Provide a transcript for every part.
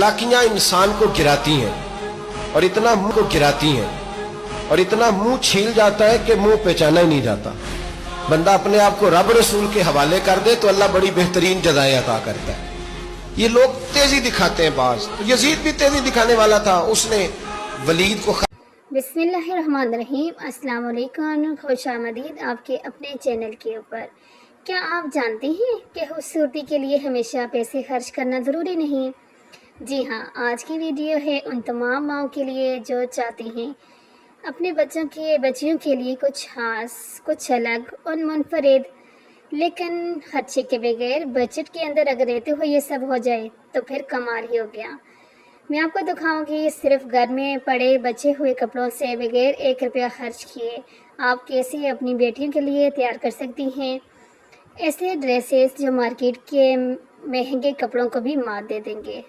चालाकियां इंसान को गिराती हैं और इतना मुंह को गिराती हैं और इतना मुंह छील जाता है कि मुंह पहचाना ही नहीं जाता। बंदा अपने आप को रब रसूल के हवाले कर दे तो अल्लाह बड़ी बेहतरीन जज़ाएं अता करता है। ये लोग तेजी दिखाते हैं बाज, तो यजीद भी तेजी दिखाने वाला था, उसने वलीद को बिस्मिल्लाहिर्रहमानिर्रहीम। अस्सलाम वालेकुम, खुश आमदीद आपके अपने चैनल के ऊपर। क्या आप जानते हैं कि खूबसूरती के लिए हमेशा पैसे खर्च करना ज़रूरी नहीं? जी हाँ, आज की वीडियो है उन तमाम माओं के लिए जो चाहती हैं अपने बच्चियों के लिए कुछ खास, कुछ अलग और मुनफरिद, लेकिन खर्चे के बगैर बजट के अंदर अगर रहते हुए ये सब हो जाए तो फिर कमाल ही हो गया। मैं आपको दिखाऊंगी सिर्फ घर में पड़े बचे हुए कपड़ों से बगैर 1 रुपया खर्च किए आप कैसे अपनी बेटियों के लिए तैयार कर सकती हैं ऐसे ड्रेसेस जो मार्केट के महंगे कपड़ों को भी मात दे देंगे।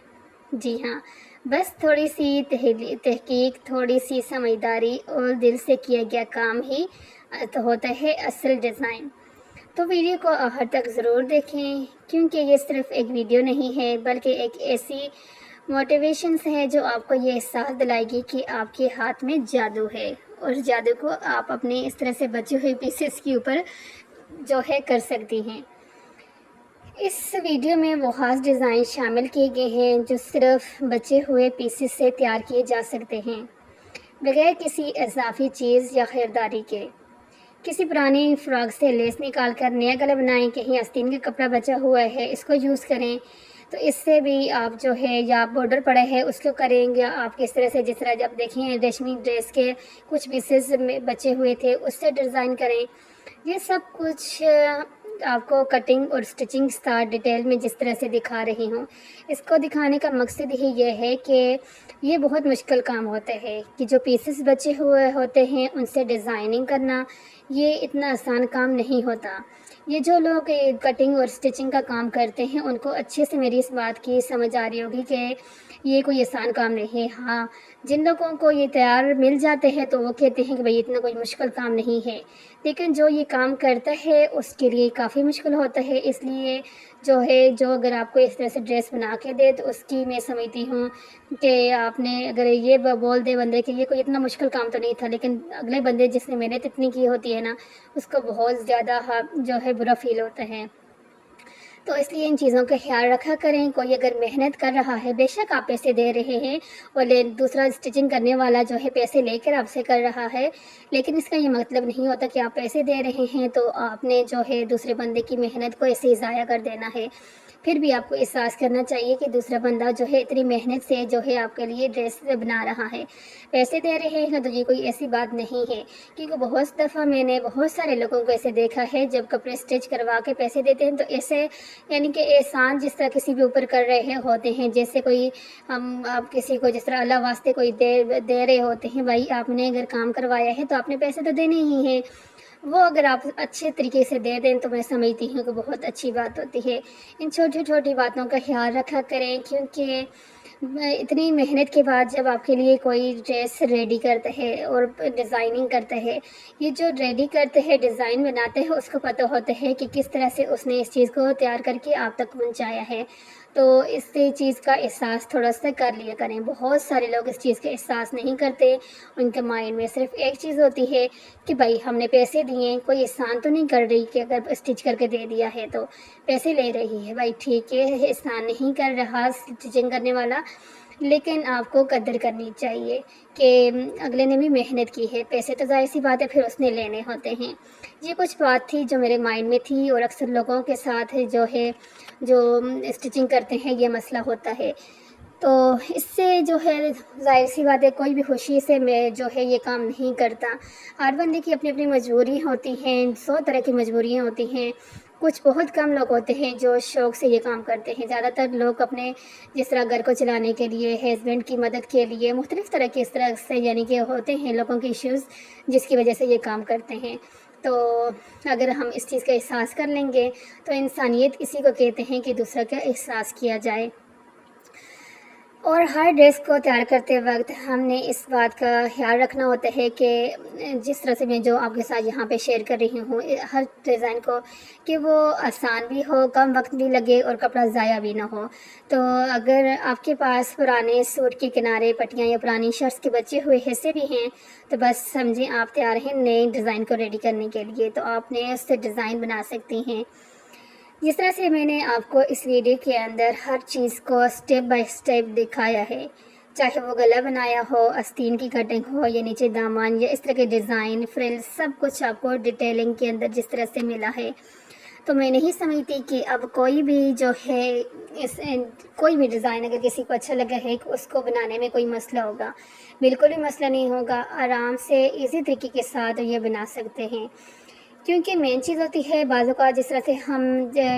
जी हाँ, बस थोड़ी सी तहकीक, थोड़ी सी समझदारी और दिल से किया गया काम ही तो होता है असल डिज़ाइन। तो वीडियो को आखिर तक ज़रूर देखें, क्योंकि ये सिर्फ एक वीडियो नहीं है बल्कि एक ऐसी मोटिवेशंस है जो आपको ये एहसास दिलाएगी कि आपके हाथ में जादू है और जादू को आप अपने इस तरह से बचे हुए पीसेस के ऊपर जो है कर सकती हैं। इस वीडियो में वो ख़ास डिज़ाइन शामिल किए गए हैं जो सिर्फ बचे हुए पीसेस से तैयार किए जा सकते हैं बगैर किसी इजाफी चीज़ या ख़रीदारी के। किसी पुरानी फ्रॉक से लेस निकाल कर नया गला बनाएं, कहीं आस्तीन का कपड़ा बचा हुआ है इसको यूज़ करें, तो इससे भी आप जो है या बॉर्डर पड़ा है उसको करें, या आप किस तरह से जिस तरह जब देखें रेशमी ड्रेस के कुछ पीसेस में बचे हुए थे उससे डिज़ाइन करें। ये सब कुछ आपको कटिंग और स्टिचिंग साथ डिटेल में जिस तरह से दिखा रही हूँ, इसको दिखाने का मकसद ही ये है कि ये बहुत मुश्किल काम होता है कि जो पीसेस बचे हुए होते हैं उनसे डिज़ाइनिंग करना ये इतना आसान काम नहीं होता। ये जो लोग कटिंग और स्टिचिंग का काम करते हैं उनको अच्छे से मेरी इस बात की समझ आ रही होगी कि ये कोई आसान काम नहीं है। हाँ, जिन लोगों को ये तैयार मिल जाते हैं तो वो कहते हैं कि भाई इतना कोई मुश्किल काम नहीं है, लेकिन जो ये काम करता है उसके लिए काफ़ी मुश्किल होता है। इसलिए जो अगर आपको इस तरह से ड्रेस बना के दे तो उसकी मैं समझती हूँ कि आपने अगर ये बोल दे बंदे कि ये कोई इतना मुश्किल काम तो नहीं था, लेकिन अगले बंदे जिसने मेहनत इतनी की होती है ना उसको बहुत ज़्यादा जो है बुरा फील होता है। तो इसलिए इन चीज़ों का ख्याल रखा करें। कोई अगर मेहनत कर रहा है, बेशक आप पैसे दे रहे हैं और दूसरा स्टिचिंग करने वाला जो है पैसे लेकर आपसे कर रहा है, लेकिन इसका ये मतलब नहीं होता कि आप पैसे दे रहे हैं तो आपने जो है दूसरे बंदे की मेहनत को ऐसे ही ज़ाया कर देना है। फिर भी आपको एहसास करना चाहिए कि दूसरा बंदा जो है इतनी मेहनत से जो है आपके लिए ड्रेस बना रहा है, पैसे दे रहे हैं, तो ये कोई ऐसी बात नहीं है। क्योंकि बहुत दफ़ा मैंने बहुत सारे लोगों को ऐसे देखा है जब कपड़े स्टिच करवा के पैसे देते हैं तो ऐसे यानी कि एहसान जिस तरह किसी भी ऊपर कर रहे होते हैं, जैसे कोई आप किसी को जिस तरह अल्लाह वास्ते कोई दे रहे होते हैं, भाई आपने अगर काम करवाया है तो आपने पैसे तो देने ही हैं। वो अगर आप अच्छे तरीके से दे दें तो मैं समझती हूँ कि बहुत अच्छी बात होती है। इन छोटी छोटी बातों का ख्याल रखा करें, क्योंकि इतनी मेहनत के बाद जब आपके लिए कोई ड्रेस रेडी करता है और डिज़ाइनिंग करता है, ये जो रेडी करते हैं डिज़ाइन बनाते हैं उसको पता होता है कि किस तरह से उसने इस चीज़ को तैयार करके आप तक पहुँचाया है। तो इस चीज़ का एहसास थोड़ा सा कर लिया करें। बहुत सारे लोग इस चीज़ का एहसास नहीं करते, उनके माइंड में सिर्फ एक चीज़ होती है कि भाई हमने पैसे दिए, कोई एहसान तो नहीं कर रही कि अगर स्टिच करके दे दिया है तो पैसे ले रही है। भाई ठीक है, एहसान नहीं कर रहा स्टिचिंग करने वाला, लेकिन आपको कदर करनी चाहिए कि अगले ने भी मेहनत की है, पैसे तो ज़ाहिर सी बात है फिर उसने लेने होते हैं। ये कुछ बात थी जो मेरे माइंड में थी और अक्सर लोगों के साथ जो है जो स्टिचिंग करते हैं ये मसला होता है। तो इससे जो है ज़ाहिर सी बात है कोई भी खुशी से मैं जो है ये काम नहीं करता। हर बंदे की अपनी अपनी मजबूरी होती हैं, 100 तरह की मजबूरियाँ होती हैं। कुछ बहुत कम लोग होते हैं जो शौक़ से ये काम करते हैं। ज़्यादातर लोग अपने जिस तरह घर को चलाने के लिए, हस्बैंड की मदद के लिए, मुख्तलिफ़ तरह के इस तरह से यानी कि होते हैं लोगों के इश्यूज़ जिसकी वजह से ये काम करते हैं। तो अगर हम इस चीज़ का एहसास कर लेंगे तो इंसानियत इसी को कहते हैं कि दूसरा का एहसास किया जाए। اور ہر ڈریس کو تیار کرتے وقت ہم نے اس بات کا خیال رکھنا ہوتا ہے کہ جس طرح سے میں جو آپ کے ساتھ یہاں پہ شیئر کر رہی ہوں ہر ڈیزائن کو، کہ وہ آسان بھی ہو، کم وقت بھی لگے اور کپڑا ضائع بھی نہ ہو۔ تو اگر آپ کے پاس پرانے سوٹ کے کنارے پٹیاں یا پرانی شرٹس کے بچے ہوئے حصے بھی ہیں تو بس سمجھیں آپ تیار ہیں نئے ڈیزائن کو ریڈی کرنے کے لیے، تو آپ نئے اس سے ڈیزائن بنا سکتی ہیں۔ جس طرح سے میں نے آپ کو اس ویڈیو کے اندر ہر چیز کو سٹیپ بائی سٹیپ دکھایا ہے، چاہے وہ گلا بنایا ہو، آستین کی کٹنگ ہو، یا نیچے دامن، یا اس طرح کے ڈیزائن فریل، سب کچھ آپ کو ڈیٹیلنگ کے اندر جس طرح سے ملا ہے، تو میں نہیں سمجھتی کہ اب کوئی بھی جو ہے کوئی بھی ڈیزائن اگر کسی کو اچھا لگا ہے اس کو بنانے میں کوئی مسئلہ ہوگا۔ بالکل بھی مسئلہ نہیں ہوگا، آرام سے ایزی طریقے کے ساتھ یہ بنا سکتے ہیں۔ کیونکہ مین چیز ہوتی ہے بعض اوقات جس طرح سے ہم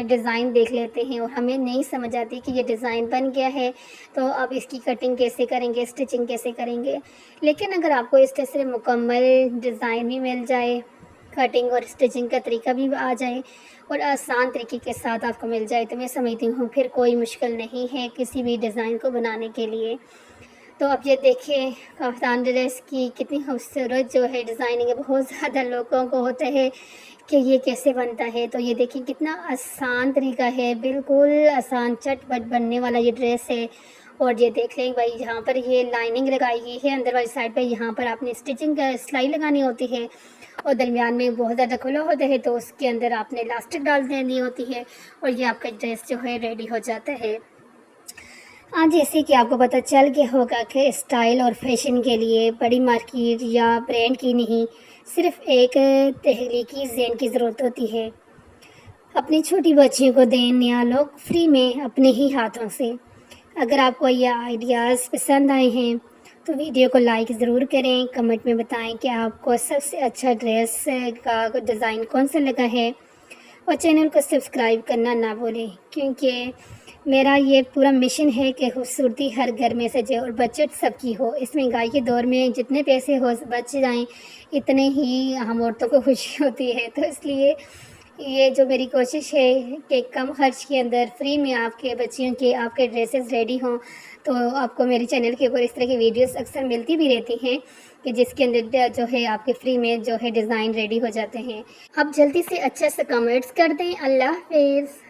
ڈیزائن دیکھ لیتے ہیں اور ہمیں نہیں سمجھ آتی کہ یہ ڈیزائن بن گیا ہے تو اب اس کی کٹنگ کیسے کریں گے، اسٹچنگ کیسے کریں گے۔ لیکن اگر آپ کو اس طرح سے مکمل ڈیزائن بھی مل جائے، کٹنگ اور اسٹچنگ کا طریقہ بھی آ جائے اور آسان طریقے کے ساتھ آپ کو مل جائے، تو میں سمجھتی ہوں پھر کوئی مشکل نہیں ہے کسی بھی ڈیزائن کو بنانے کے لیے۔ تو اب یہ دیکھیں کافتان ڈریس کی کتنی خوبصورت جو ہے ڈیزائننگ ہے، بہت زیادہ لوگوں کو ہوتا ہے کہ یہ کیسے بنتا ہے، تو یہ دیکھیں کتنا آسان طریقہ ہے، بالکل آسان چٹ پٹ بننے والا یہ ڈریس ہے۔ اور یہ دیکھ لیں بھائی یہاں پر یہ لائننگ لگائی گئی ہے اندر والی سائڈ پہ، یہاں پر آپ نے اسٹچنگ کا سلائی لگانی ہوتی ہے اور درمیان میں بہت زیادہ کھلا ہوتا ہے تو اس کے اندر آپ نے لاسٹک ڈال دینی ہوتی ہے اور یہ آپ کا ڈریس جو ہے ریڈی ہو جاتا ہے۔ آج جیسے کہ آپ کو پتہ چل گیا ہوگا کہ اسٹائل اور فیشن کے لیے بڑی مارکیٹ یا برانڈ کی نہیں، صرف ایک تخلیقی ذہن کی ضرورت ہوتی ہے۔ اپنی چھوٹی بچیوں کو دیں نیا لوگ فری میں اپنے ہی ہاتھوں سے۔ اگر آپ کو یہ آئیڈیاز پسند آئے ہیں تو ویڈیو کو لائک ضرور کریں، کمنٹ میں بتائیں کہ آپ کو سب سے اچھا ڈریس کا ڈیزائن کون سا لگا ہے، اور چینل کو سبسکرائب کرنا نہ بھولیں، کیونکہ میرا یہ پورا مشن ہے کہ خوبصورتی ہر گھر میں سجے اور بجٹ سب کی ہو۔ اس مہنگائی کے دور میں جتنے پیسے ہو بچ جائیں اتنے ہی ہم عورتوں کو خوشی ہوتی ہے، تو اس لیے یہ جو میری کوشش ہے کہ کم خرچ کے اندر فری میں آپ کے بچیوں کے آپ کے ڈریسز ریڈی ہوں، تو آپ کو میری چینل کے اوپر اس طرح کی ویڈیوز اکثر ملتی بھی رہتی ہیں کہ جس کے اندر جو ہے آپ کے فری میں جو ہے ڈیزائن ریڈی ہو جاتے ہیں۔ اب جلدی سے اچھا سا کمنٹس کر دیں۔ اللہ حافظ۔